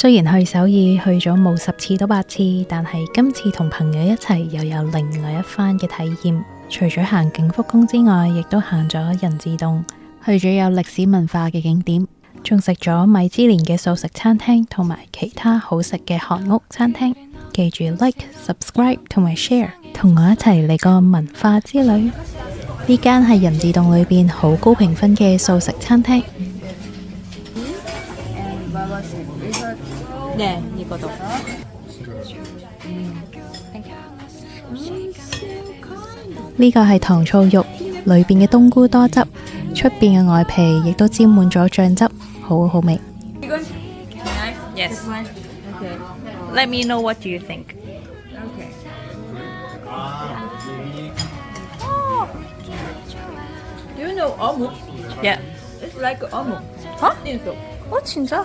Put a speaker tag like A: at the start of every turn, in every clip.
A: 雖然去首爾去咗冇10次都8次，但係今次同朋友一齊又有另外一番嘅體驗。除咗行景福宮之外，亦都行咗人字洞，去咗有歷史文化嘅景點，仲食咗米芝蓮嘅素食餐廳同埋其他好食嘅韓屋餐廳。記住 like、subscribe 同埋 share， 同我一齊嚟個文化之旅。呢間係人字洞裏邊好高評分嘅素食餐廳。呢個度。呢個係糖醋肉，裏邊嘅冬菇多汁，出邊嘅外皮亦都沾滿咗醬汁，好好味。
B: Yes. Okay. Let me know what do you think.
C: Okay. Do you know 어묵?
B: Yeah.
C: It's like 어묵.
B: 어?
C: 인수.
B: 진짜?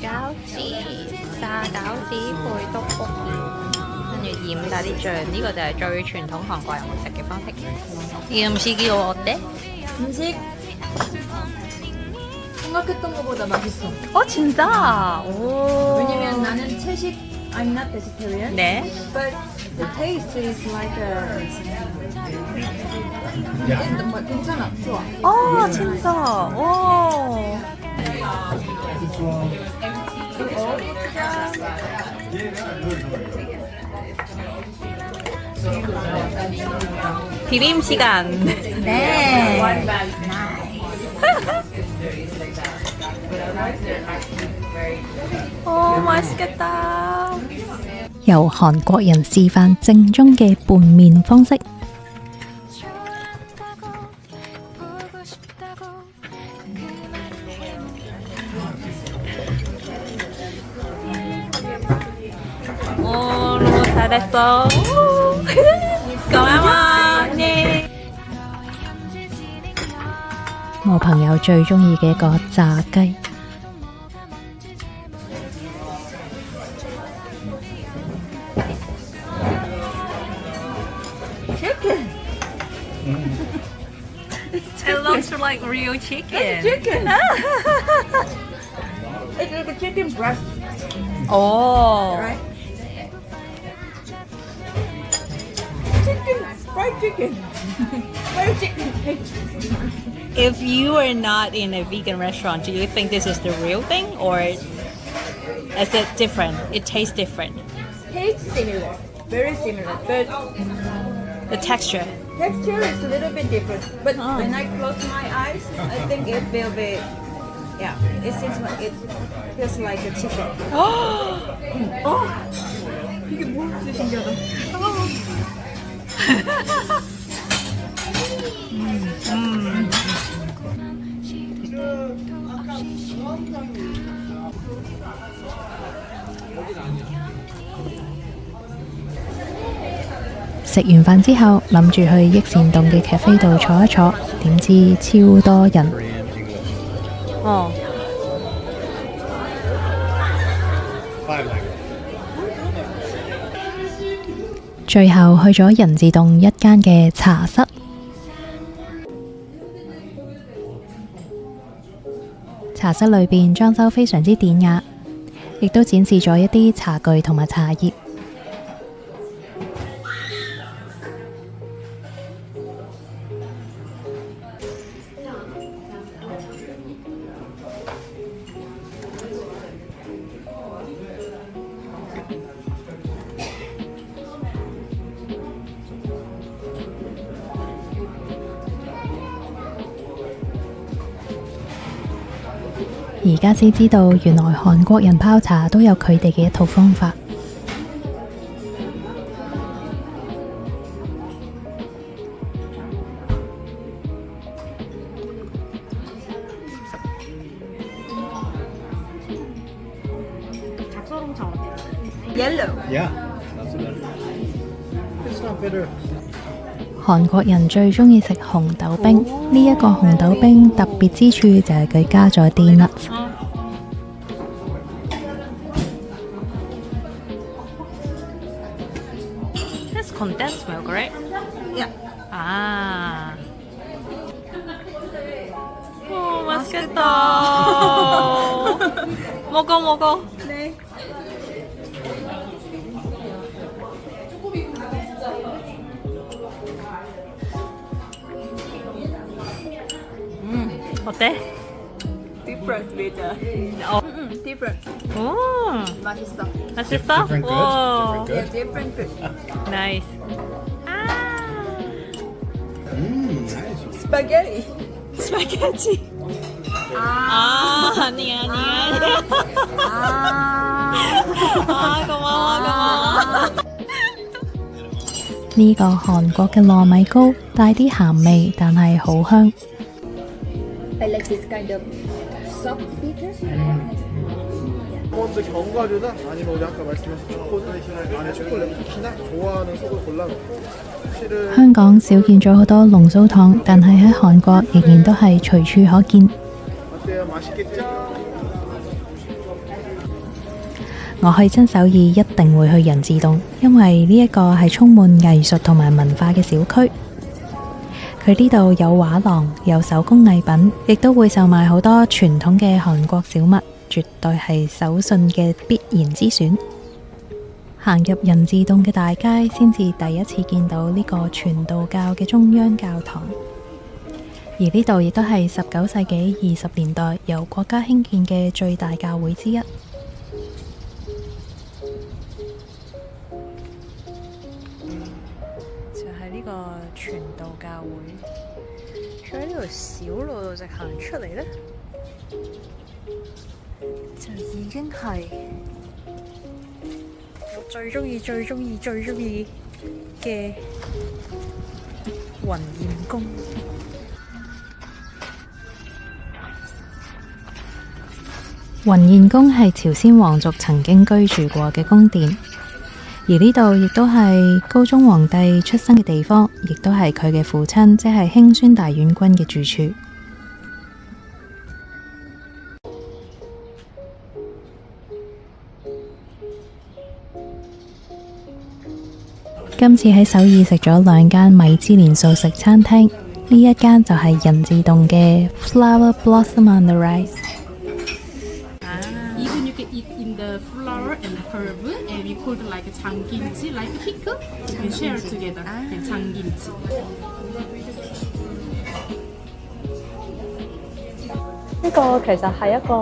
B: 餃子炸餃子配떡볶이，跟住染晒啲醬，呢個就係最傳統韓國人會食嘅方式。이 음식이 어때?
C: 음식 생각했던 것보다 맛있어.
B: 진짜? 오.
C: 왜냐면 나는 채식 I'm not vegetarian.
B: 네.
C: But the taste is like 괜찮아. 좋아.
B: 진짜. 오. 비빔 시간.
C: 네.
B: 맛있겠다.
A: 由韓國人示範正宗嘅拌麵方式。
B: 너무 잘했어. 고마워. 네.
A: 我朋友最中意嘅一個炸雞。
C: Chicken.
B: It looks like real chicken.
C: Chicken. It's like a chicken breast,
B: Oh.
C: right? Chicken, fried chicken. Fried chicken.
B: If you are not in a vegan restaurant, do you think this is the real thing or is it different? It tastes different.
C: Tastes similar, very similar, but
B: The texture.
C: texture is a little bit different. But when I close my eyes, I think it will be, yeah, it feels like a chicken. 이게 뭐지 신기하다.
A: 食完飯之後，諗住去益善洞嘅咖啡度坐一坐，點知超多人。最後去咗人字洞一間嘅茶室。茶室裏邊裝修非常之典雅，亦都展示咗一啲茶具同埋茶葉。而家先知道，原來韓國人泡茶都有佢哋嘅一套方法。
C: Yellow.
D: Yeah, not so bad. It's not bitter.
A: 韓國人最中意食紅豆冰，呢一個紅豆冰特別之處就係佢加咗啲 nuts。That's
B: condensed milk, right?
C: Yeah.
B: Ah. 맛있겠다. 먹어 먹어.
C: 네.
B: 어때?
C: Different with
B: 어.
C: different.
B: 오,
C: 맛있어.
B: 맛있어?
D: Different good?
B: 오,
D: Different
C: Yeah,
D: good?
C: different good.
B: 나이스. 아,
D: Nice.
C: Spaghetti. Spaghetti.
B: 아니야. 아, 고마워.
A: 呢個韓國嘅糯米糕帶啲鹹味，但係好香。
C: I like this kind of soft bitter.
D: 먼저 견과류다 아니면 우리 아까 말씀하신 초코 대신에 안에 초콜릿 쿠키나 좋아하는 속을 골라놓고 실은
A: 香港少見咗好多龍鬚糖，但係喺韓國仍然都係隨處可見。
D: 어때요? 맛있겠죠?
A: 我去親首爾一定會去仁寺洞，因為呢一個係充滿藝術同埋文化嘅小區。佢呢度有畫廊，有手工藝品，亦都會售賣好多傳統嘅韓國小物，絕對係手信嘅必然之選。行入仁寺洞嘅大街，先至第一次見到呢個傳道教嘅中央教堂。而呢度亦都係19世紀20年代由國家興建嘅最大教會之一。就係呢個傳道教會，再喺呢條小路度直行出嚟呢，就已經係我最中意嘅雲彥宮。雲彥宮係朝鮮皇族曾經居住過嘅宮殿。而呢度亦都係高宗皇帝出生嘅地方，亦都係佢嘅父親，即係興宣大院君嘅住處。今次喺首爾食咗2間米芝蓮素食餐廳，呢一間就係仁寺洞嘅 Flower Blossom on the Rise。Even
E: you can eat in the flour and herb, and we call it like a changgimchi, like a pickle. You can share it together. And changgimchi.
B: 呢個其實係一個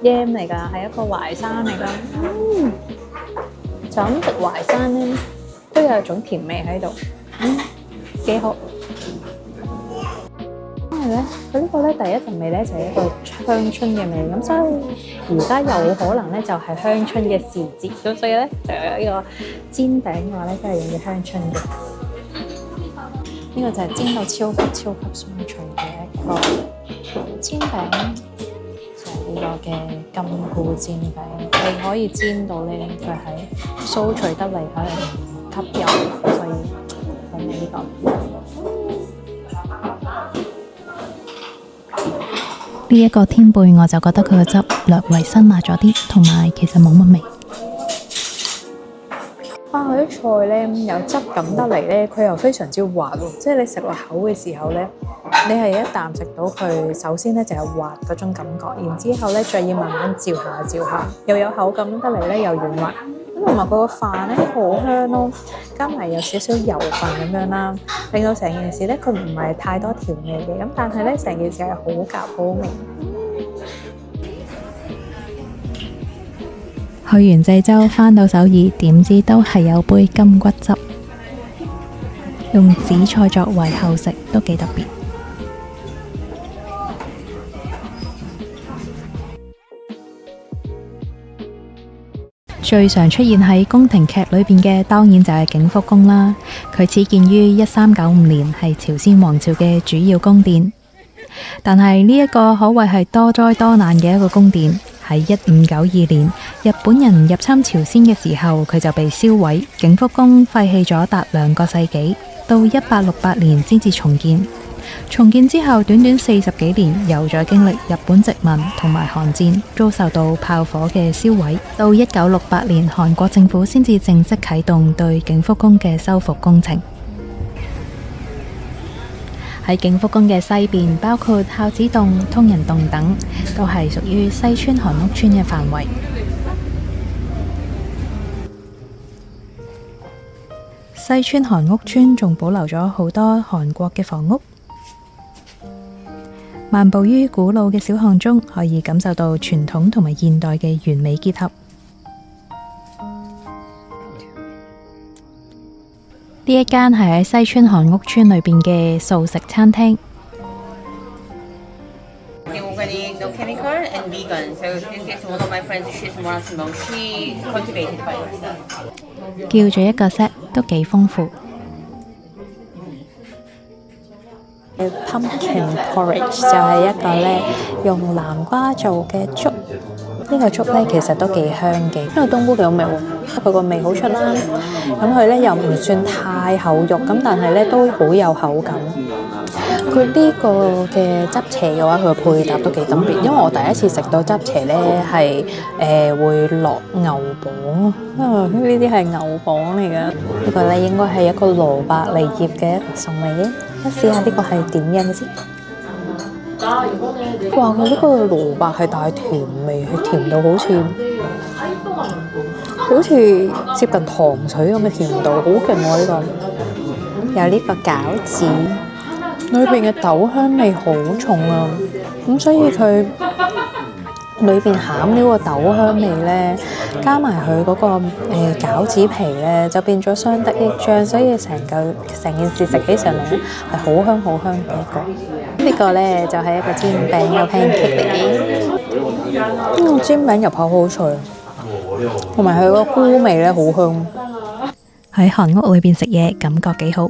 B: yam 嚟㗎，係一個淮山嚟㗎。就咁食淮山咧，都有種甜味喺度，幾好。因為咧，佢呢個咧第一陣味咧就係一個香椿嘅味，咁所以而家有可能咧就係香椿嘅時節，咁所以咧就有呢個煎餅嘅話咧都係用嘅香椿嘅。呢個就係煎到超級鬆脆嘅一個煎餅，就係呢個嘅金菇煎餅。你可以煎到咧，佢係酥脆得嚟，係吸油，所以好味呢個。
A: 呢一個天貝我就覺得佢個汁略為辛辣咗啲，同埋其實冇乜味。
B: 佢啲菜咧有質感得嚟咧，佢又非常之滑喎，即係你食落口嘅時候咧，你係一啖食到佢，首先咧就係滑嗰種感覺，然之後咧再要慢慢嚼下，又有口感得嚟咧又軟滑，咁同埋佢個飯咧好香咯，加埋有少少油份咁樣啦，令到成件事咧佢唔係太多調味嘅，咁但係咧成件事係好夾好味。
A: 去完濟州返到首爾，點知都係有杯金骨汁，用紫菜作為後食都幾特別。最常出現喺宮廷劇裏邊嘅，當然就係景福宮啦。佢始建於1395年，係朝鮮王朝嘅主要宮殿。但係呢一個可謂係多災多難嘅一個宮殿。喺1592年，日本人入侵朝鮮嘅時候，佢就被燒毀，景福宮廢棄咗達2個世紀，到1868年先至重建。重建之後，短短40幾年，又再經歷日本殖民同埋韓戰，遭受到炮火嘅燒毀。到1968年，韓國政府先至正式啟動對景福宮嘅修復工程。喺景福宮嘅西邊，包括孝子洞、通人洞等，都係屬於西村韓屋村嘅範圍。西村韓屋村仲保留咗好多韓國嘅房屋。漫步於古老嘅小巷中，可以感受到傳統同埋現代嘅完美結合。呢一間係喺西村韓屋村裏邊嘅素食餐廳。
F: Organic, no chemical, and vegan. So this is one of my friends. She's more small. She cultivated by herself.
A: 叫咗一個 set 都幾豐富。
B: Pumpkin porridge 就係一個咧用南瓜做嘅粥。呢個粥咧其實都幾香嘅，因為冬菇幾好味喎，佢個味好出啦。咁佢咧又唔算太厚肉，咁但係咧都好有口感。佢呢個嘅汁茄嘅話，佢個配搭都幾特別，因為我第一次食到汁茄咧係會落牛蒡啊，呢啲係牛蒡嚟㗎。呢個咧應該係一個蘿蔔梨葉嘅一個餸嚟嘅，一試下呢個係點樣先。哇！佢呢個蘿蔔係帶甜味，係甜到好似接近糖水咁嘅甜度，好勁喎！呢個有呢個餃子，裏邊嘅豆香味好重啊，咁所以佢裏邊餡呢個豆香味咧，加埋佢嗰個餃子皮咧，就變咗相得益彰，所以成件事食起上嚟咧係好香嘅一個。呢個咧就係一個煎餅嘅 pancake 嚟嘅，煎餅入口好脆，同埋佢個菇味咧好香。
A: 喺韓屋裏邊食嘢，感覺幾好。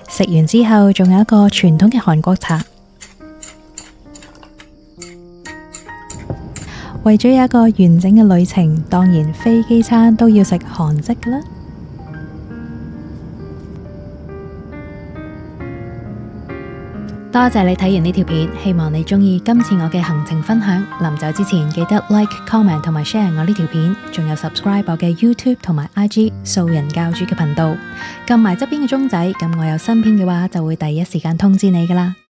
A: 食完之後，仲有一個傳統嘅韓國茶。為咗有一個完整嘅旅程，當然飛機餐都要食韓式㗎啦。多謝你睇完呢條片，希望你鍾意今次我嘅行程分享。臨走之前記得 like、comment 同埋 share 我呢條片，仲有 subscribe 我嘅 YouTube 同埋 IG 素人教主嘅頻道，撳埋側邊嘅鐘仔，咁我有新片嘅話就會第一時間通知你㗎喇。